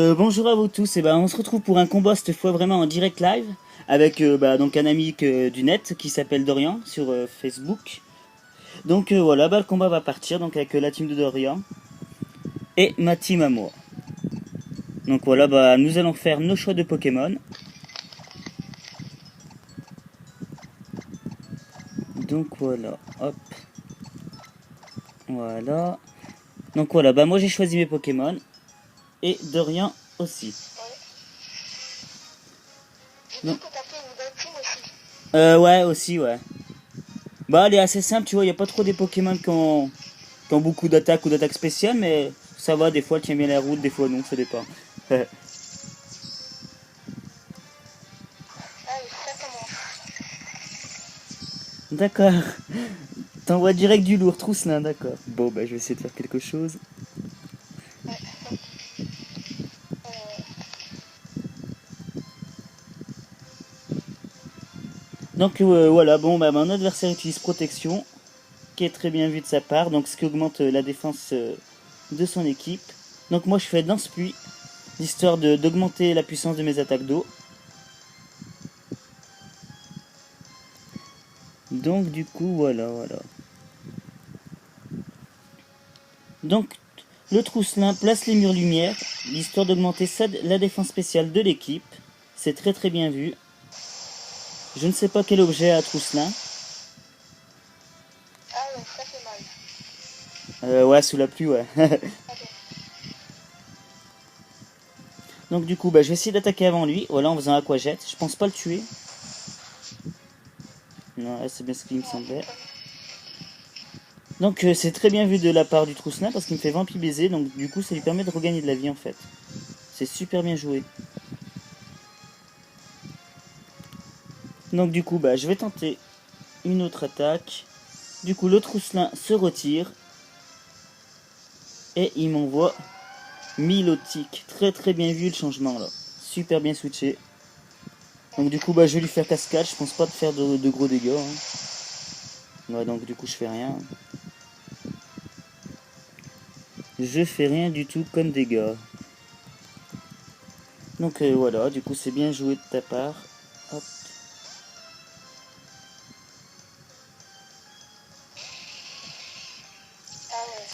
Bonjour à vous tous, on se retrouve pour un combat cette fois vraiment en direct live avec donc un ami du net qui s'appelle Dorian sur Facebook. Donc voilà, le combat va partir donc avec la team de Dorian et ma team à moi. Donc voilà, nous allons faire nos choix de Pokémon. Donc voilà, hop. Voilà. Donc voilà, moi j'ai choisi mes Pokémon et Dorian aussi. Ouais. Du coup, t'as fait une bonne team aussi. Ouais, aussi, ouais. Elle est assez simple, tu vois, il n'y a pas trop des Pokémon qui ont beaucoup d'attaques ou d'attaques spéciales, mais ça va, des fois elle tient bien la route, des fois non, ça dépend. Allez, ça commence. D'accord. T'envoies direct du lourd, Trousselin, d'accord. Bon, je vais essayer de faire quelque chose. Ouais. Euh, Donc voilà, mon adversaire utilise protection, qui est très bien vu de sa part, donc ce qui augmente la défense de son équipe. Donc moi je fais danse pluie, histoire d'augmenter la puissance de mes attaques d'eau. Donc du coup, voilà. Donc le Trousselin place les murs lumière, l'histoire d'augmenter la défense spéciale de l'équipe. C'est très très bien vu. Je ne sais pas quel objet a Trousselin. Ah ouais, ça fait mal. Ouais, sous la pluie, ouais. Attends. Donc du coup, je vais essayer d'attaquer avant lui. Voilà, en faisant Aquajet. Je pense pas le tuer. Non, c'est bien ce qui me Non, semblait. pas... Donc c'est très bien vu de la part du Trousselin parce qu'il me fait vampi baiser. Donc du coup, ça lui permet de regagner de la vie en fait. C'est super bien joué. Donc du coup, je vais tenter une autre attaque. Du coup, le Trousselin se retire. Et il m'envoie Milotic. Très très bien vu le changement là. Super bien switché. Donc du coup, je vais lui faire cascade. Je pense pas de faire de gros dégâts. Ouais, donc du coup, je fais rien. Je fais rien du tout comme dégâts. Donc voilà, du coup, c'est bien joué de ta part. Hop. Ah ouais.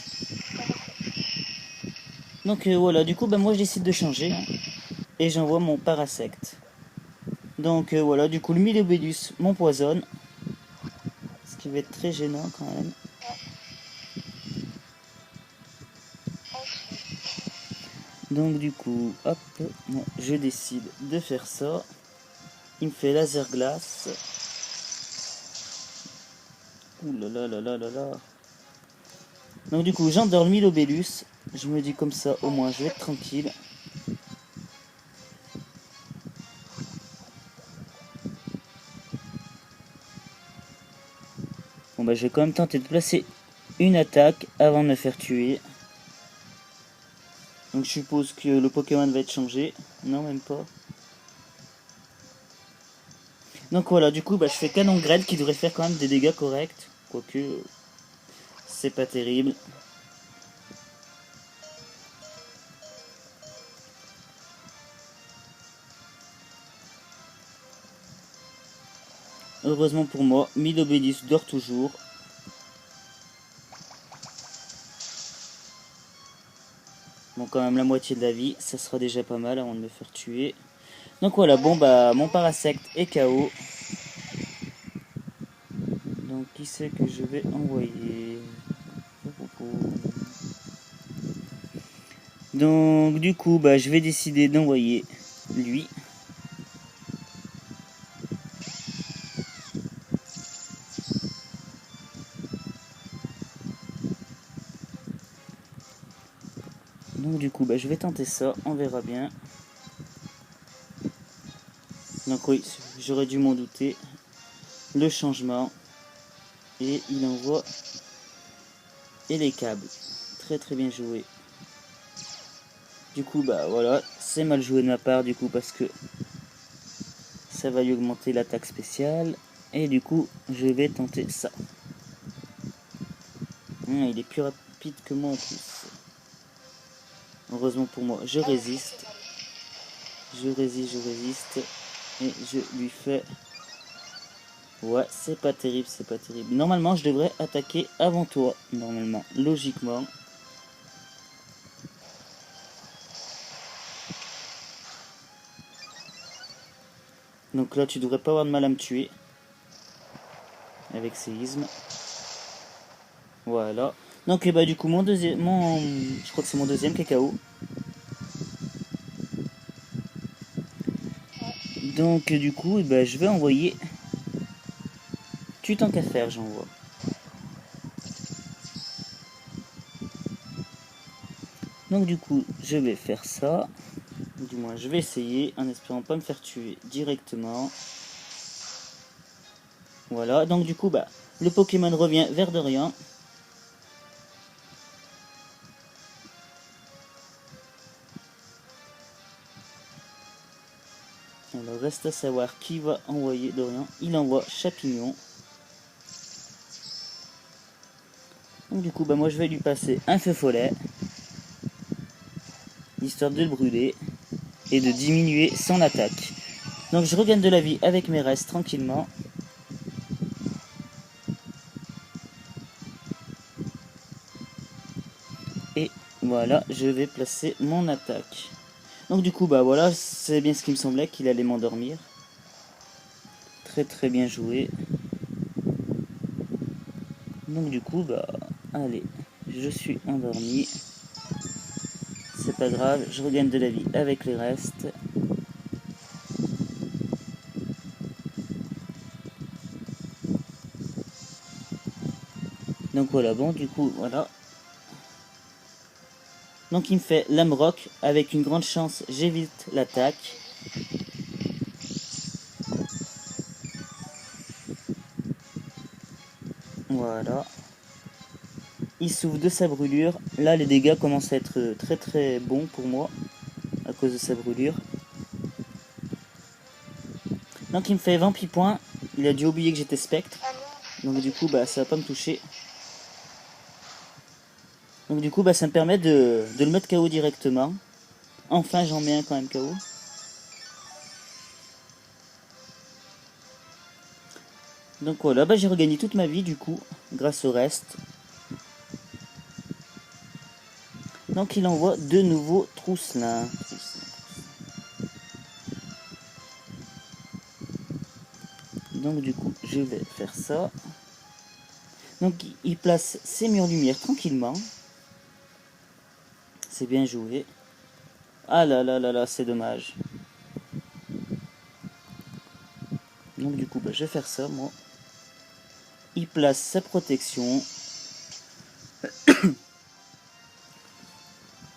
Donc voilà, du coup, moi je décide de changer. Et j'envoie mon Parasect. Donc voilà, du coup, le Milobélus m'empoisonne. Ce qui va être très gênant quand même. Donc du coup, hop, moi, je décide de faire ça. Il me fait laser glace. Ouh là là là là là là. Donc du coup, j'endors le Milobélus. Je me dis comme ça, au moins, je vais être tranquille. Bon, je vais quand même tenter de placer une attaque avant de me faire tuer. Donc je suppose que le Pokémon va être changé. Non, même pas. Donc voilà, du coup, je fais canon grêle qui devrait faire quand même des dégâts corrects. Quoique, c'est pas terrible. Heureusement pour moi, Milobélus dort toujours. Bon, quand même la moitié de la vie, ça sera déjà pas mal avant de me faire tuer. Donc voilà, mon Parasect est KO. Donc qui c'est que je vais envoyer? Donc du coup, je vais décider d'envoyer lui. Donc du coup, je vais tenter ça, on verra bien. Donc oui, j'aurais dû m'en douter. Le changement. Et il envoie. Et les câbles. Très très bien joué. Du coup, voilà, c'est mal joué de ma part du coup parce que ça va lui augmenter l'attaque spéciale. Et du coup, je vais tenter ça. Il est plus rapide que moi en plus. Heureusement pour moi, je résiste. Je résiste. Et je lui fais... Ouais, c'est pas terrible, c'est pas terrible. Normalement, je devrais attaquer avant toi. Normalement, logiquement. Donc là, tu devrais pas avoir de mal à me tuer. Avec séisme. Voilà. Donc bah du coup, je crois que c'est mon deuxième cacao. Donc du coup, bah, je vais envoyer... Tu tant qu'à faire, j'envoie. Donc du coup, je vais faire ça. Du moins, je vais essayer en espérant pas me faire tuer directement. Voilà, donc du coup, bah, le Pokémon revient vers Dorian. Alors, reste à savoir qui va envoyer Dorian. Il envoie Chapignon. Donc du coup, bah, moi je vais lui passer un feu follet. Histoire de le brûler. Et de diminuer son attaque. Donc je regagne de la vie avec mes restes tranquillement. Et voilà, je vais placer mon attaque. Donc du coup, bah voilà, c'est bien ce qui me semblait, qu'il allait m'endormir. Très très bien joué. Donc du coup, bah allez, je suis endormi. C'est pas grave, je regagne de la vie avec les restes. Donc voilà, bon du coup, voilà. Donc il me fait lame rock, avec une grande chance, j'évite l'attaque. Voilà. Il souffre de sa brûlure. Là, les dégâts commencent à être très très bons pour moi, à cause de sa brûlure. Donc il me fait 20 points. Il a dû oublier que j'étais spectre. Donc du coup, bah ça va pas me toucher. Donc du coup, bah ça me permet de le mettre KO directement. Enfin, j'en mets un quand même KO. Donc voilà, bah j'ai regagné toute ma vie du coup, grâce au reste. Donc il envoie de nouveaux trousselins. Donc du coup, je vais faire ça. Donc il place ses murs lumière tranquillement. C'est bien joué. Ah là là là là, c'est dommage. Donc du coup, bah, je vais faire ça, moi. Il place sa protection.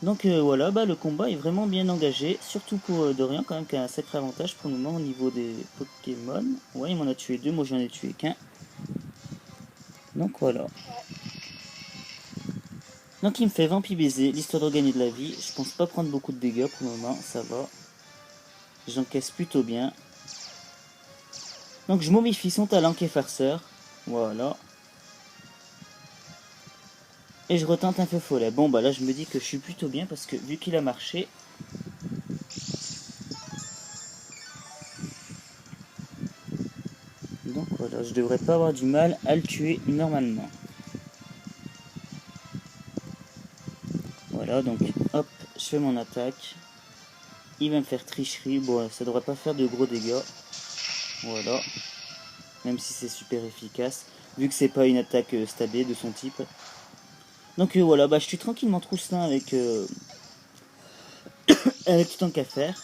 Donc voilà, bah, le combat est vraiment bien engagé. Surtout pour Dorian, quand même, qui a un sacré avantage pour le moment au niveau des Pokémon. Ouais, il m'en a tué 2, moi j'en ai tué qu'un. Donc voilà. Donc il me fait Vampi baiser, l'histoire de gagner de la vie. Je pense pas prendre beaucoup de dégâts pour le moment, ça va. J'encaisse plutôt bien. Donc je momifie son talent qui est farceur. Voilà. Et je retente un feu follet. Bon bah là je me dis que je suis plutôt bien parce que vu qu'il a marché. Donc voilà, je devrais pas avoir du mal à le tuer normalement. Voilà, donc hop, je fais mon attaque. Il va me faire tricherie. Bon, ça devrait pas faire de gros dégâts. Voilà. Même si c'est super efficace. Vu que c'est pas une attaque stabée de son type. Donc voilà, bah je suis tranquillement trousselin avec avec tout un qu'à faire.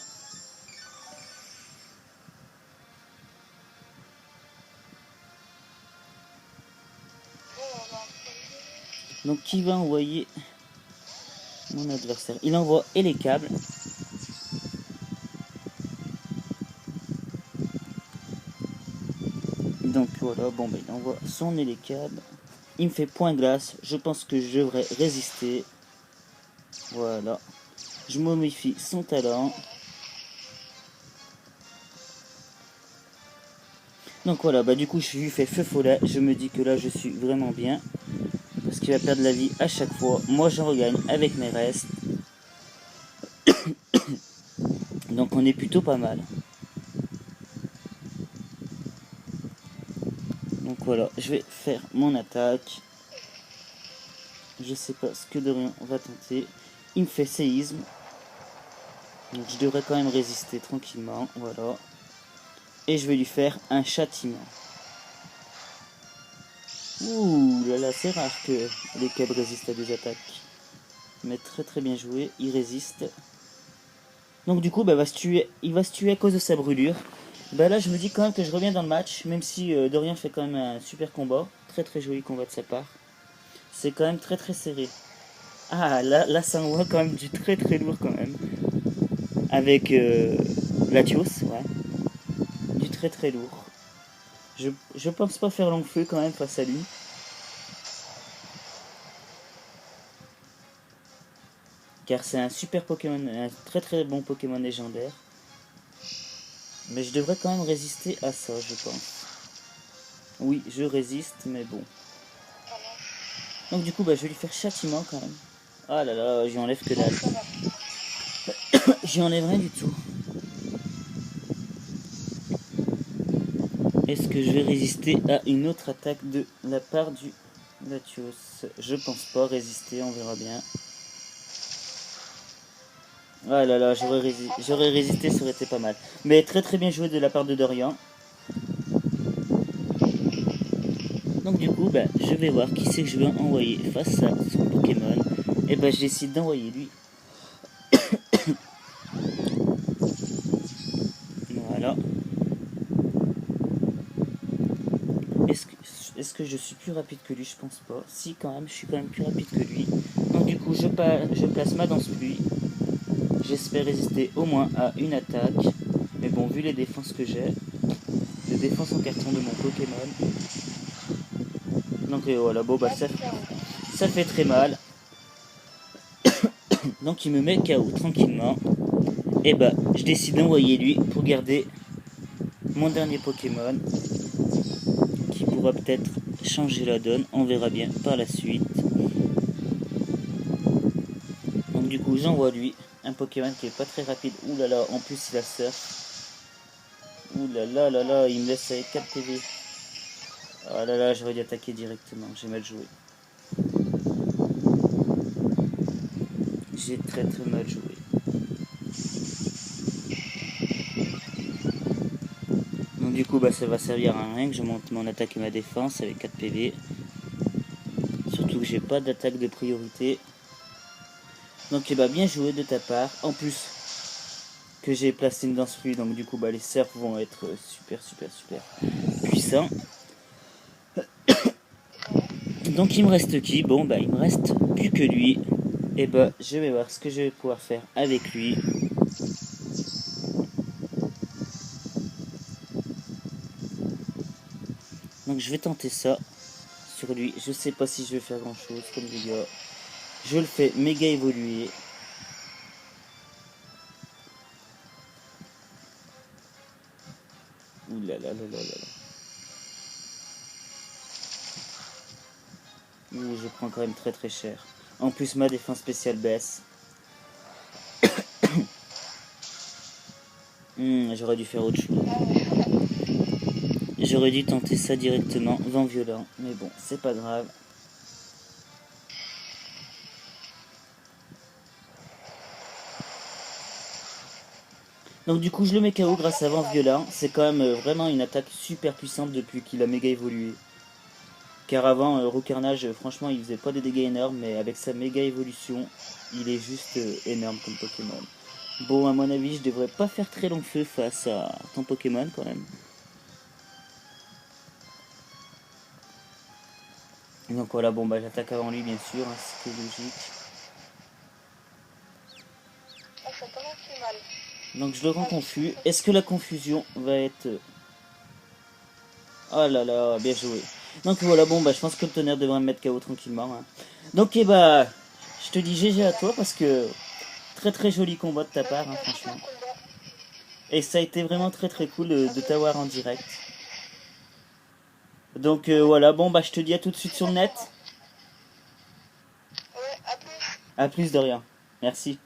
Donc qui va envoyer mon adversaire? Il envoie et les câbles. Donc voilà, bon bah il envoie son et les câbles. Il me fait point glace. Je pense que je devrais résister. Voilà. Je momifie son talent. Donc voilà, bah du coup je lui fais feu follet. Je me dis que là je suis vraiment bien. Parce qu'il va perdre la vie à chaque fois. Moi j'en regagne avec mes restes. Donc on est plutôt pas mal. Donc voilà, je vais faire mon attaque. Je sais pas ce que Dorian va tenter. Il me fait séisme. Donc je devrais quand même résister tranquillement. Voilà. Et je vais lui faire un châtiment. Ouh là là, c'est rare que les câbles résistent à des attaques. Mais très très bien joué, il résiste. Donc du coup, bah, il va se tuer à cause de sa brûlure. Bah là, je me dis quand même que je reviens dans le match, même si Dorian fait quand même un super combat. Très très joli combat de sa part. C'est quand même très très serré. Ah, là ça envoie quand même du très très lourd quand même. Avec Latios, ouais. Du très très lourd. Je pense pas faire long feu quand même face à lui. Car c'est un super Pokémon, un très très bon Pokémon légendaire. Mais je devrais quand même résister à ça, je pense. Oui, je résiste, mais bon. Donc du coup, bah, je vais lui faire châtiment quand même. Ah là là, j'y enlève que dalle. J'y enlève rien du tout. Est-ce que je vais résister à une autre attaque de la part du Latios? Je pense pas résister, on verra bien. Ah là là, j'aurais résisté, ça aurait été pas mal. Mais très très bien joué de la part de Dorian. Donc du coup, bah, je vais voir qui c'est que je vais envoyer face à son Pokémon. Et bah je décide d'envoyer lui. Voilà. Est-ce que je suis plus rapide que lui? Je pense pas. Si, quand même, je suis quand même plus rapide que lui. Donc du coup, je place ma danse pluie. J'espère résister au moins à une attaque. Mais bon, vu les défenses que j'ai, les défenses en carton de mon Pokémon. Donc voilà, bon bah ça fait très mal. Donc il me met KO tranquillement. Et bah, je décide d'envoyer lui pour garder mon dernier Pokémon. Qui pourra peut-être changer la donne. On verra bien par la suite. Donc du coup, j'envoie lui un Pokémon qui est pas très rapide. Ouh là là, en plus il a surf. Ouh là là là là, il me laisse avec 4 PV. Ah là là, j'aurais dû attaquer directement, j'ai mal joué. J'ai très très mal joué. Donc du coup, bah, ça va servir à rien que je monte mon attaque et ma défense avec 4 PV. Surtout que j'ai pas d'attaque de priorité. Donc bah, bien joué de ta part. En plus que j'ai placé une danse fluide, donc du coup bah, les surfs vont être super super super puissants. Donc il me reste qui? Bon bah il me reste plus que lui. Et bah je vais voir ce que je vais pouvoir faire avec lui. Donc je vais tenter ça sur lui. Je sais pas si je vais faire grand chose comme dégâts. Je le fais méga évoluer. Ouh là là là là là. Ouh, je prends quand même très très cher. En plus ma défense spéciale baisse. J'aurais dû faire autre chose. J'aurais dû tenter ça directement, vent violent. Mais bon, c'est pas grave. Donc du coup je le mets KO grâce à vent violent. C'est quand même vraiment une attaque super puissante depuis qu'il a méga évolué. Car avant, Roucarnage, franchement, il faisait pas des dégâts énormes, mais avec sa méga évolution, il est juste énorme comme Pokémon. Bon, à mon avis, je devrais pas faire très long feu face à ton Pokémon quand même. Donc voilà, bon bah j'attaque avant lui bien sûr, hein, c'est logique. Ça commence si mal. Donc je le rends confus. Est-ce que la confusion va être... Oh là là, bien joué. Donc voilà, bon bah je pense que le tonnerre devrait me mettre KO tranquillement. Hein. Donc bah, je te dis GG à toi parce que très très joli combat de ta part, hein, franchement. Et ça a été vraiment très très cool de t'avoir en direct. Donc voilà, bon bah je te dis à tout de suite sur le net. Ouais, à plus. À plus de rien. Merci.